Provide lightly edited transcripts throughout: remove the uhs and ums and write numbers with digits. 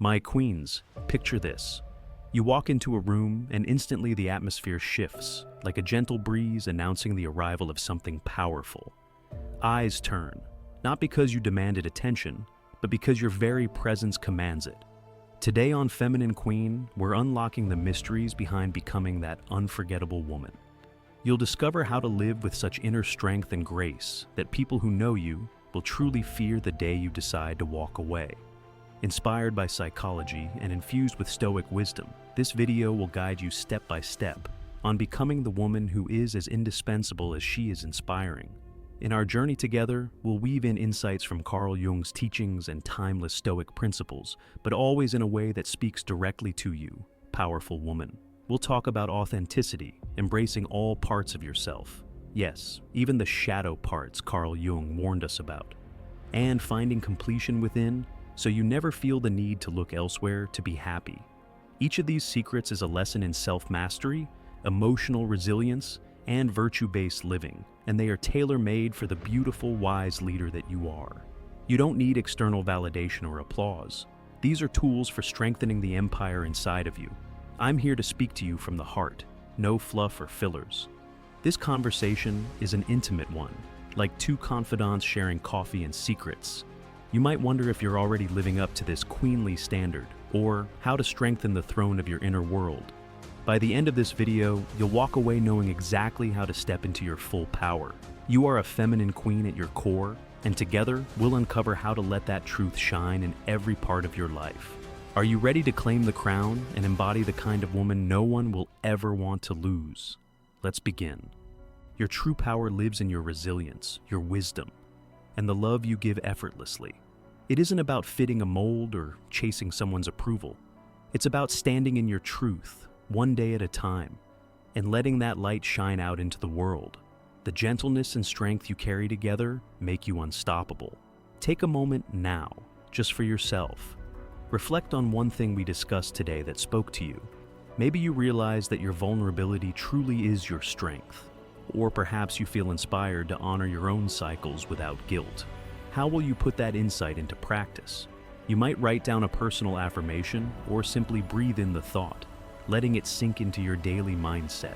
My queens, picture this. You walk into a room and instantly the atmosphere shifts, like a gentle breeze announcing the arrival of something powerful. Eyes turn, not because you demanded attention, but because your very presence commands it. Today on Feminine Queen, we're unlocking the mysteries behind becoming that unforgettable woman. You'll discover how to live with such inner strength and grace that people who know you will truly fear the day you decide to walk away. Inspired by psychology and infused with Stoic wisdom, this video will guide you step by step on becoming the woman who is as indispensable as she is inspiring. In our journey together, we'll weave in insights from Carl Jung's teachings and timeless Stoic principles, but always in a way that speaks directly to you, powerful woman. We'll talk about authenticity, embracing all parts of yourself. Yes, even the shadow parts Carl Jung warned us about. And finding completion within, so you never feel the need to look elsewhere to be happy. Each of these secrets is a lesson in self-mastery, emotional resilience, and virtue-based living, and they are tailor-made for the beautiful, wise leader that you are. You don't need external validation or applause. These are tools for strengthening the empire inside of you. I'm here to speak to you from the heart, no fluff or fillers. This conversation is an intimate one, like two confidants sharing coffee and secrets. You might wonder if you're already living up to this queenly standard, or how to strengthen the throne of your inner world. By the end of this video, you'll walk away knowing exactly how to step into your full power. You are a feminine queen at your core, and together, we'll uncover how to let that truth shine in every part of your life. Are you ready to claim the crown and embody the kind of woman no one will ever want to lose? Let's begin. Your true power lives in your resilience, your wisdom, and the love you give effortlessly. It isn't about fitting a mold or chasing someone's approval. It's about standing in your truth, one day at a time, and letting that light shine out into the world. The gentleness and strength you carry together make you unstoppable. Take a moment now, just for yourself. Reflect on one thing we discussed today that spoke to you. Maybe you realize that your vulnerability truly is your strength. Or perhaps you feel inspired to honor your own cycles without guilt. How will you put that insight into practice? You might write down a personal affirmation or simply breathe in the thought, letting it sink into your daily mindset.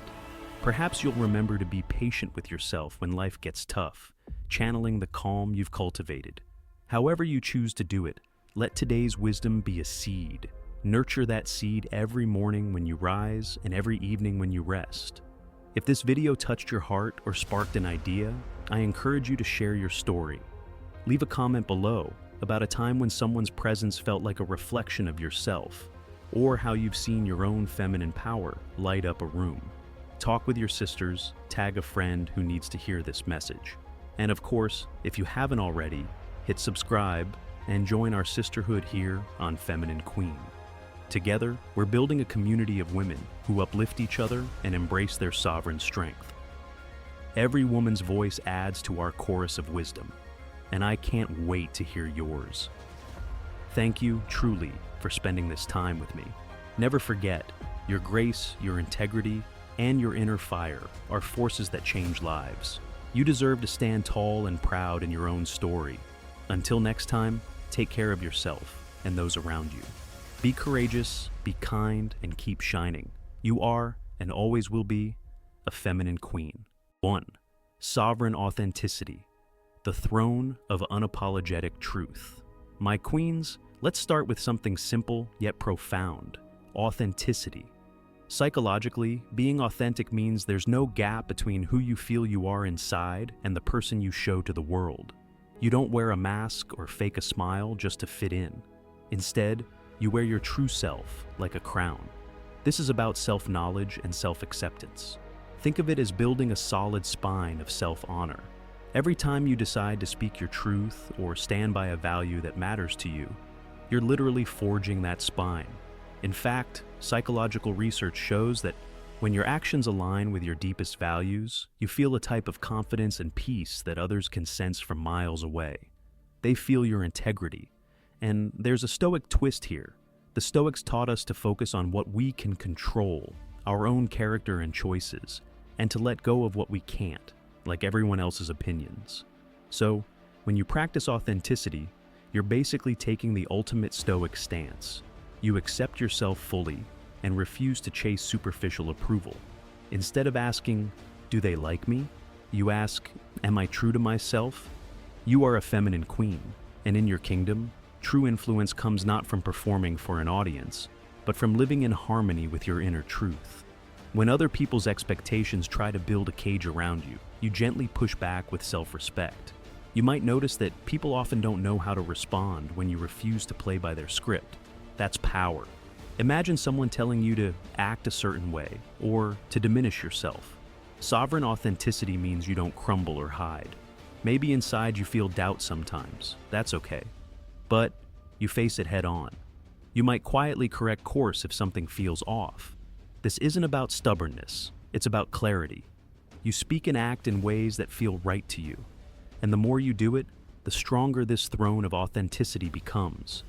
Perhaps you'll remember to be patient with yourself when life gets tough, channeling the calm you've cultivated. However you choose to do it, let today's wisdom be a seed. Nurture that seed every morning when you rise and every evening when you rest. If this video touched your heart or sparked an idea, I encourage you to share your story. Leave a comment below about a time when someone's presence felt like a reflection of yourself, or how you've seen your own feminine power light up a room. Talk with your sisters, tag a friend who needs to hear this message. And of course, if you haven't already, hit subscribe and join our sisterhood here on Feminine Queen. Together, we're building a community of women who uplift each other and embrace their sovereign strength. Every woman's voice adds to our chorus of wisdom, and I can't wait to hear yours. Thank you, truly, for spending this time with me. Never forget, your grace, your integrity, and your inner fire are forces that change lives. You deserve to stand tall and proud in your own story. Until next time, take care of yourself and those around you. Be courageous, be kind, and keep shining. You are, and always will be, a feminine queen. 1. Sovereign authenticity. The throne of unapologetic truth. My queens, let's start with something simple yet profound. Authenticity. Psychologically, being authentic means there's no gap between who you feel you are inside and the person you show to the world. You don't wear a mask or fake a smile just to fit in. Instead, you wear your true self like a crown. This is about self-knowledge and self-acceptance. Think of it as building a solid spine of self-honor. Every time you decide to speak your truth or stand by a value that matters to you, you're literally forging that spine. In fact, psychological research shows that when your actions align with your deepest values, you feel a type of confidence and peace that others can sense from miles away. They feel your integrity. And there's a Stoic twist here. The Stoics taught us to focus on what we can control, our own character and choices, and to let go of what we can't, like everyone else's opinions. So, when you practice authenticity, you're basically taking the ultimate Stoic stance. You accept yourself fully and refuse to chase superficial approval. Instead of asking, "Do they like me?" you ask, "Am I true to myself?" You are a feminine queen, and in your kingdom, true influence comes not from performing for an audience, but from living in harmony with your inner truth. When other people's expectations try to build a cage around you, you gently push back with self-respect. You might notice that people often don't know how to respond when you refuse to play by their script. That's power. Imagine someone telling you to act a certain way or to diminish yourself. Sovereign authenticity means you don't crumble or hide. Maybe inside you feel doubt sometimes. That's okay. But you face it head on. You might quietly correct course if something feels off. This isn't about stubbornness. It's about clarity. You speak and act in ways that feel right to you. And the more you do it, the stronger this throne of authenticity becomes.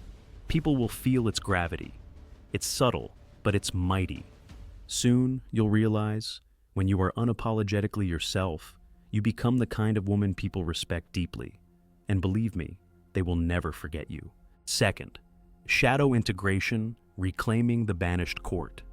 People will feel its gravity. It's subtle, but it's mighty. Soon, you'll realize, when you are unapologetically yourself, you become the kind of woman people respect deeply. And believe me, they will never forget you. Second, shadow integration, reclaiming the banished court.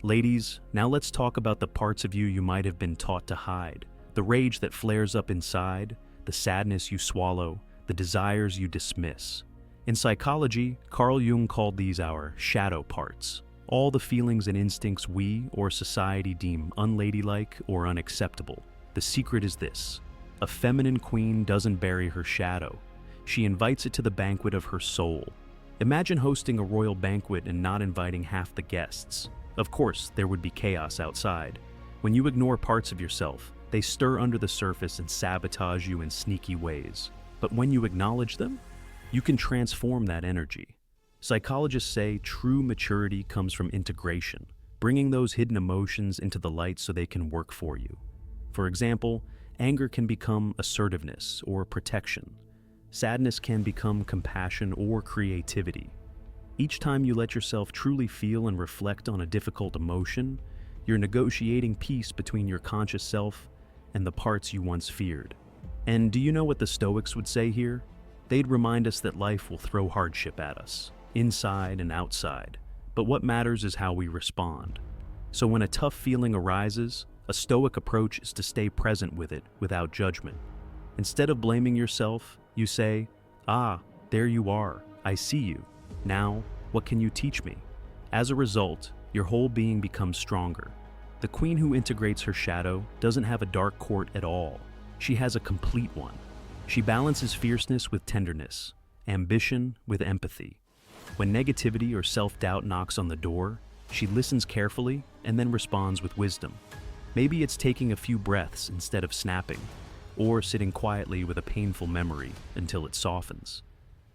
Ladies, now let's talk about the parts of you might have been taught to hide, the rage that flares up inside, the sadness you swallow, the desires you dismiss. In psychology, Carl Jung called these our shadow parts, all the feelings and instincts we or society deem unladylike or unacceptable. The secret is this: a feminine queen doesn't bury her shadow. She invites it to the banquet of her soul. Imagine hosting a royal banquet and not inviting half the guests. Of course, there would be chaos outside. When you ignore parts of yourself, they stir under the surface and sabotage you in sneaky ways. But when you acknowledge them, you can transform that energy. Psychologists say true maturity comes from integration, bringing those hidden emotions into the light so they can work for you. For example, anger can become assertiveness or protection. Sadness can become compassion or creativity. Each time you let yourself truly feel and reflect on a difficult emotion, you're negotiating peace between your conscious self and the parts you once feared. And do you know what the Stoics would say here? They'd remind us that life will throw hardship at us, inside and outside, but what matters is how we respond. So when a tough feeling arises, a Stoic approach is to stay present with it without judgment. Instead of blaming yourself, you say, "Ah, there you are, I see you. Now, what can you teach me?" As a result, your whole being becomes stronger. The queen who integrates her shadow doesn't have a dark court at all. She has a complete one. She balances fierceness with tenderness, ambition with empathy. When negativity or self-doubt knocks on the door, she listens carefully and then responds with wisdom. Maybe it's taking a few breaths instead of snapping, or sitting quietly with a painful memory until it softens.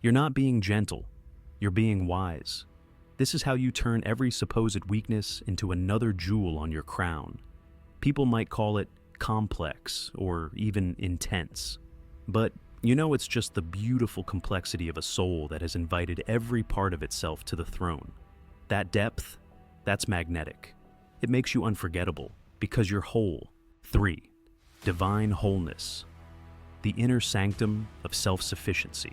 You're not being gentle, you're being wise. This is how you turn every supposed weakness into another jewel on your crown. People might call it complex or even intense. But you know, it's just the beautiful complexity of a soul that has invited every part of itself to the throne. That depth, that's magnetic. It makes you unforgettable because you're whole. 3. Divine wholeness. The inner sanctum of self-sufficiency.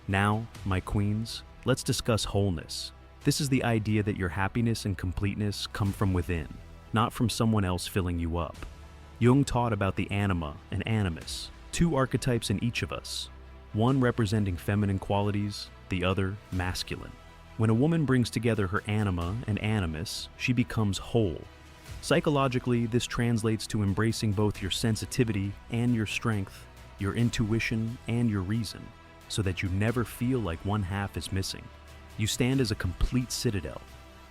Now, my queens, let's discuss wholeness. This is the idea that your happiness and completeness come from within, not from someone else filling you up. Jung taught about the anima and animus, two archetypes in each of us, one representing feminine qualities, the other masculine. When a woman brings together her anima and animus, she becomes whole. Psychologically, this translates to embracing both your sensitivity and your strength, your intuition and your reason, so that you never feel like one half is missing. You stand as a complete citadel.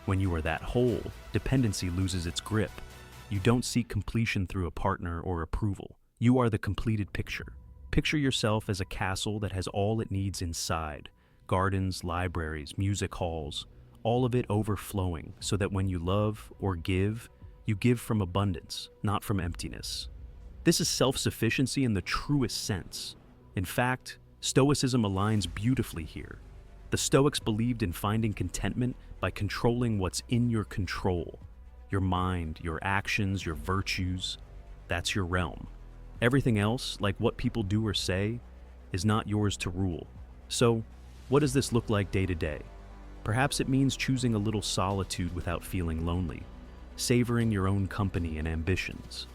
When you are that whole, dependency loses its grip. You don't seek completion through a partner or approval. You are the completed picture. Picture yourself as a castle that has all it needs inside. Gardens, libraries, music halls, all of it overflowing, so that when you love or give, you give from abundance, not from emptiness. This is self-sufficiency in the truest sense. In fact, Stoicism aligns beautifully here. The Stoics believed in finding contentment by controlling what's in your control. Your mind, your actions, your virtues, that's your realm. Everything else, like what people do or say, is not yours to rule. So, what does this look like day to day? Perhaps it means choosing a little solitude without feeling lonely, savoring your own company and ambitions.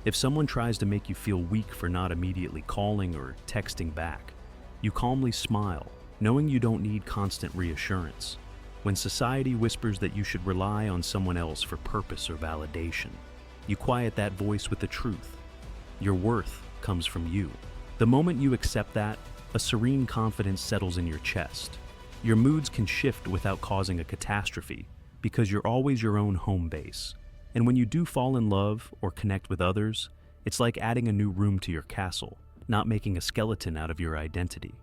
If someone tries to make you feel weak for not immediately calling or texting back, you calmly smile, knowing you don't need constant reassurance. When society whispers that you should rely on someone else for purpose or validation, you quiet that voice with the truth. Your worth comes from you. The moment you accept that, a serene confidence settles in your chest. Your moods can shift without causing a catastrophe because you're always your own home base. And when you do fall in love or connect with others, it's like adding a new room to your castle, not making a skeleton out of your identity.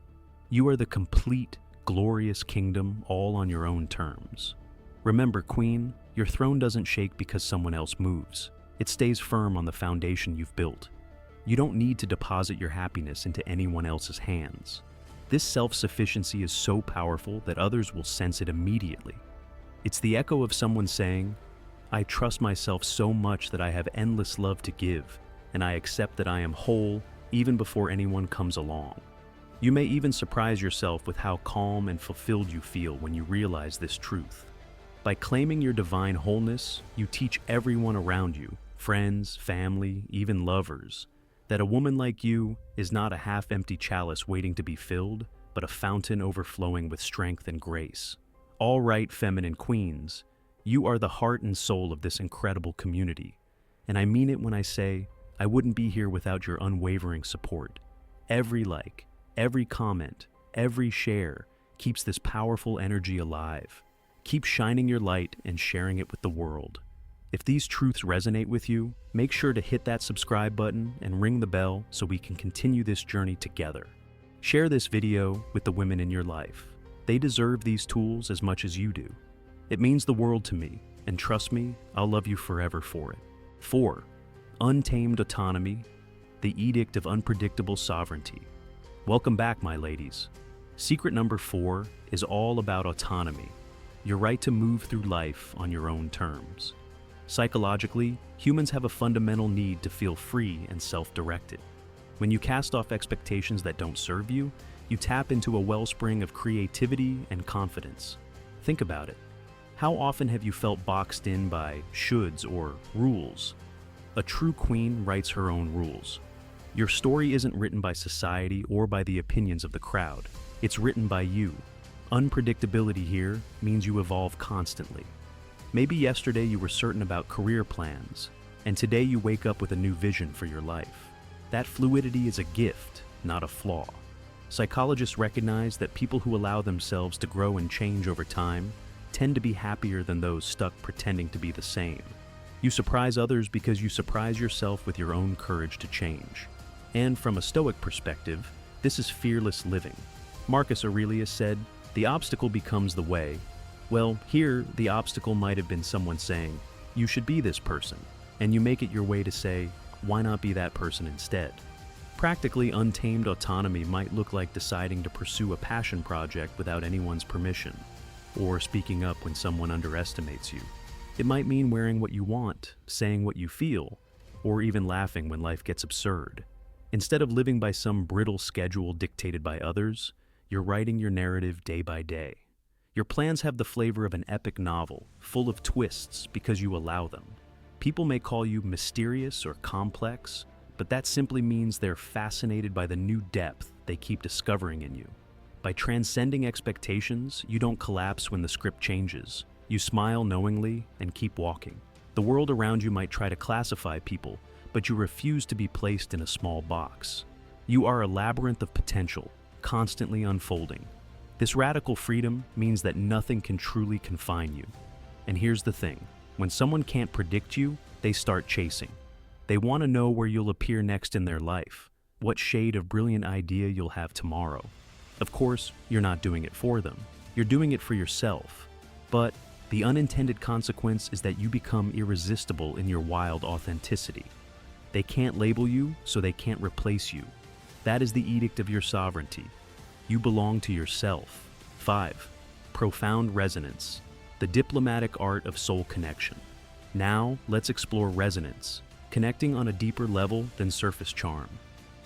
You are the complete, glorious kingdom all on your own terms. Remember, Queen, your throne doesn't shake because someone else moves. It stays firm on the foundation you've built. You don't need to deposit your happiness into anyone else's hands. This self-sufficiency is so powerful that others will sense it immediately. It's the echo of someone saying, "I trust myself so much that I have endless love to give, and I accept that I am whole even before anyone comes along." You may even surprise yourself with how calm and fulfilled you feel when you realize this truth. By claiming your divine wholeness, you teach everyone around you, friends, family, even lovers, that a woman like you is not a half-empty chalice waiting to be filled, but a fountain overflowing with strength and grace. All right, feminine queens, you are the heart and soul of this incredible community. And I mean it when I say, I wouldn't be here without your unwavering support. Every like, every comment, every share keeps this powerful energy alive. Keep shining your light and sharing it with the world. If these truths resonate with you, make sure to hit that subscribe button and ring the bell so we can continue this journey together. Share this video with the women in your life. They deserve these tools as much as you do. It means the world to me, and trust me, I'll love you forever for it. 4. Untamed Autonomy, the Edict of Unpredictable Sovereignty. Welcome back, my ladies. Secret number 4 is all about autonomy, your right to move through life on your own terms. Psychologically, humans have a fundamental need to feel free and self-directed. When you cast off expectations that don't serve you, you tap into a wellspring of creativity and confidence. Think about it. How often have you felt boxed in by shoulds or rules? A true queen writes her own rules. Your story isn't written by society or by the opinions of the crowd. It's written by you. Unpredictability here means you evolve constantly. Maybe yesterday you were certain about career plans, and today you wake up with a new vision for your life. That fluidity is a gift, not a flaw. Psychologists recognize that people who allow themselves to grow and change over time tend to be happier than those stuck pretending to be the same. You surprise others because you surprise yourself with your own courage to change. And from a Stoic perspective, this is fearless living. Marcus Aurelius said, "The obstacle becomes the way." Well, here, the obstacle might have been someone saying, "You should be this person," and you make it your way to say, "Why not be that person instead?" Practically, untamed autonomy might look like deciding to pursue a passion project without anyone's permission, or speaking up when someone underestimates you. It might mean wearing what you want, saying what you feel, or even laughing when life gets absurd. Instead of living by some brittle schedule dictated by others, you're writing your narrative day by day. Your plans have the flavor of an epic novel, full of twists because you allow them. People may call you mysterious or complex, but that simply means they're fascinated by the new depth they keep discovering in you. By transcending expectations, you don't collapse when the script changes. You smile knowingly and keep walking. The world around you might try to classify people, but you refuse to be placed in a small box. You are a labyrinth of potential, constantly unfolding. This radical freedom means that nothing can truly confine you. And here's the thing, when someone can't predict you, they start chasing. They want to know where you'll appear next in their life, what shade of brilliant idea you'll have tomorrow. Of course, you're not doing it for them. You're doing it for yourself. But the unintended consequence is that you become irresistible in your wild authenticity. They can't label you, so they can't replace you. That is the edict of your sovereignty. You belong to yourself. 5. Profound resonance, the diplomatic art of soul connection. Now, let's explore resonance, connecting on a deeper level than surface charm.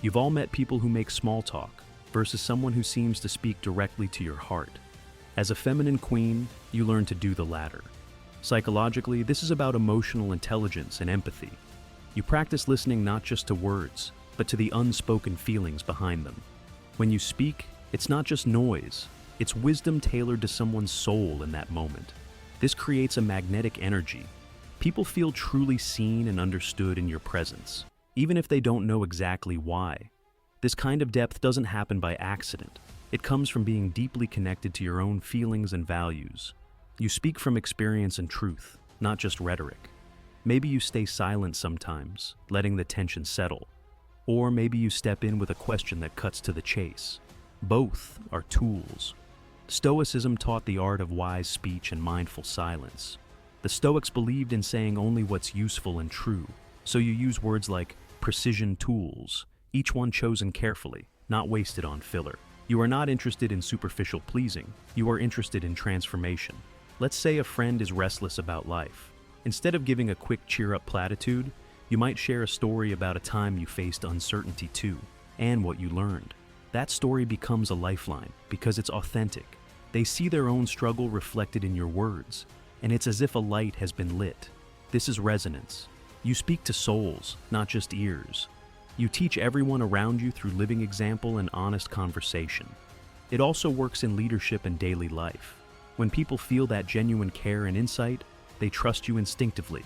You've all met people who make small talk versus someone who seems to speak directly to your heart. As a feminine queen, you learn to do the latter. Psychologically, this is about emotional intelligence and empathy. You practice listening not just to words, but to the unspoken feelings behind them. When you speak, it's not just noise, it's wisdom tailored to someone's soul in that moment. This creates a magnetic energy. People feel truly seen and understood in your presence, even if they don't know exactly why. This kind of depth doesn't happen by accident. It comes from being deeply connected to your own feelings and values. You speak from experience and truth, not just rhetoric. Maybe you stay silent sometimes, letting the tension settle. Or maybe you step in with a question that cuts to the chase. Both are tools. Stoicism taught the art of wise speech and mindful silence. The Stoics believed in saying only what's useful and true, so you use words like precision tools, each one chosen carefully, not wasted on filler. You are not interested in superficial pleasing, you are interested in transformation. Let's say a friend is restless about life. Instead of giving a quick cheer-up platitude, you might share a story about a time you faced uncertainty too, and what you learned. That story becomes a lifeline because it's authentic. They see their own struggle reflected in your words, and it's as if a light has been lit. This is resonance. You speak to souls, not just ears. You teach everyone around you through living example and honest conversation. It also works in leadership and daily life. When people feel that genuine care and insight, they trust you instinctively.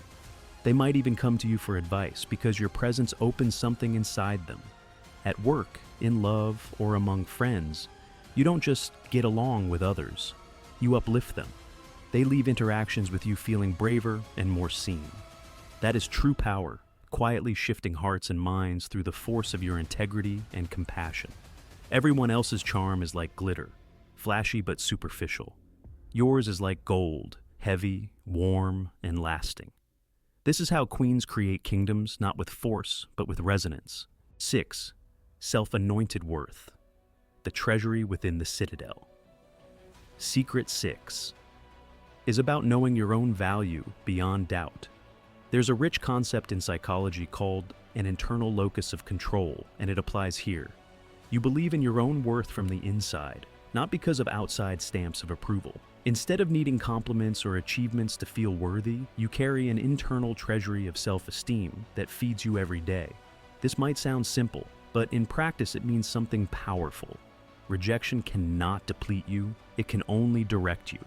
They might even come to you for advice because your presence opens something inside them. At work, in love, or among friends, you don't just get along with others. You uplift them. They leave interactions with you feeling braver and more seen. That is true power, quietly shifting hearts and minds through the force of your integrity and compassion. Everyone else's charm is like glitter, flashy but superficial. Yours is like gold, heavy, warm, and lasting. This is how queens create kingdoms, not with force, but with resonance. 6. Self-Anointed worth. The Treasury within the Citadel. Secret 6 is about knowing your own value beyond doubt. There's a rich concept in psychology called an internal locus of control, and it applies here. You believe in your own worth from the inside, not because of outside stamps of approval. Instead of needing compliments or achievements to feel worthy, you carry an internal treasury of self-esteem that feeds you every day. This might sound simple, but in practice it means something powerful. Rejection cannot deplete you, it can only direct you.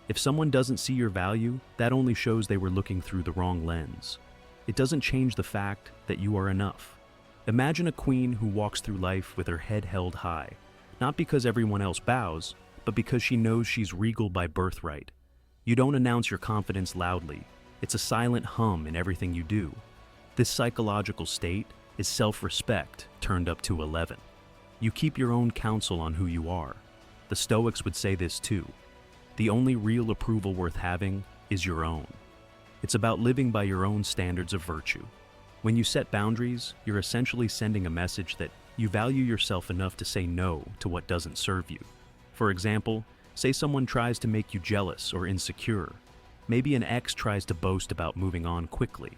If someone doesn't see your value, that only shows they were looking through the wrong lens. It doesn't change the fact that you are enough. Imagine a queen who walks through life with her head held high, not because everyone else bows, but because she knows she's regal by birthright. You don't announce your confidence loudly. It's a silent hum in everything you do. This psychological state is self-respect turned up to 11. You keep your own counsel on who you are. The Stoics would say this too. The only real approval worth having is your own. It's about living by your own standards of virtue. When you set boundaries, you're essentially sending a message that you value yourself enough to say no to what doesn't serve you. For example, say someone tries to make you jealous or insecure. Maybe an ex tries to boast about moving on quickly.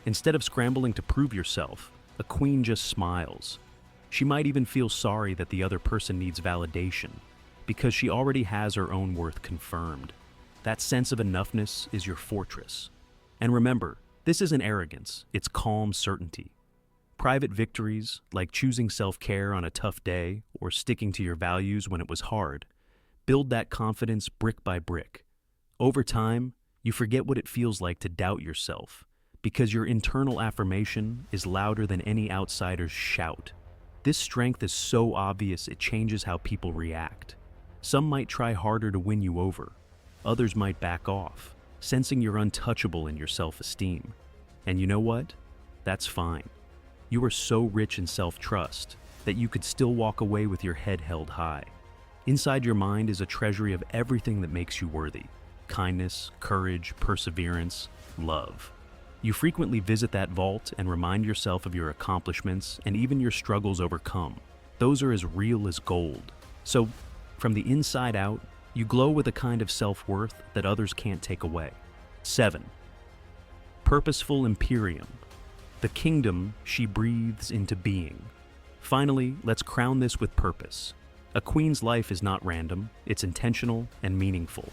Instead of scrambling to prove yourself, a queen just smiles. She might even feel sorry that the other person needs validation, because she already has her own worth confirmed. That sense of enoughness is your fortress. And remember, this isn't arrogance, it's calm certainty. Private victories, like choosing self-care on a tough day or sticking to your values when it was hard, build that confidence brick by brick. Over time, you forget what it feels like to doubt yourself, because your internal affirmation is louder than any outsider's shout. This strength is so obvious it changes how people react. Some might try harder to win you over. Others might back off, sensing you're untouchable in your self-esteem. And you know what? That's fine. You are so rich in self-trust that you could still walk away with your head held high. Inside your mind is a treasury of everything that makes you worthy. Kindness, courage, perseverance, love. You frequently visit that vault and remind yourself of your accomplishments and even your struggles overcome. Those are as real as gold. So, from the inside out, you glow with a kind of self-worth that others can't take away. 7. Purposeful Imperium. The kingdom she breathes into being. Finally, let's crown this with purpose. A queen's life is not random, it's intentional and meaningful.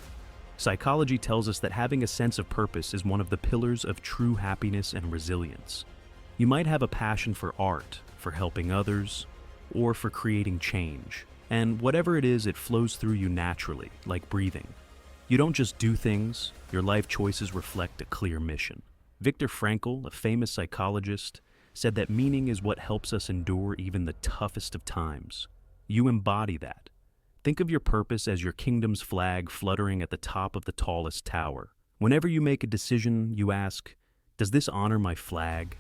Psychology tells us that having a sense of purpose is one of the pillars of true happiness and resilience. You might have a passion for art, for helping others, or for creating change. And whatever it is, it flows through you naturally, like breathing. You don't just do things, your life choices reflect a clear mission. Viktor Frankl, a famous psychologist, said that meaning is what helps us endure even the toughest of times. You embody that. Think of your purpose as your kingdom's flag fluttering at the top of the tallest tower. Whenever you make a decision, you ask, does this honor my flag?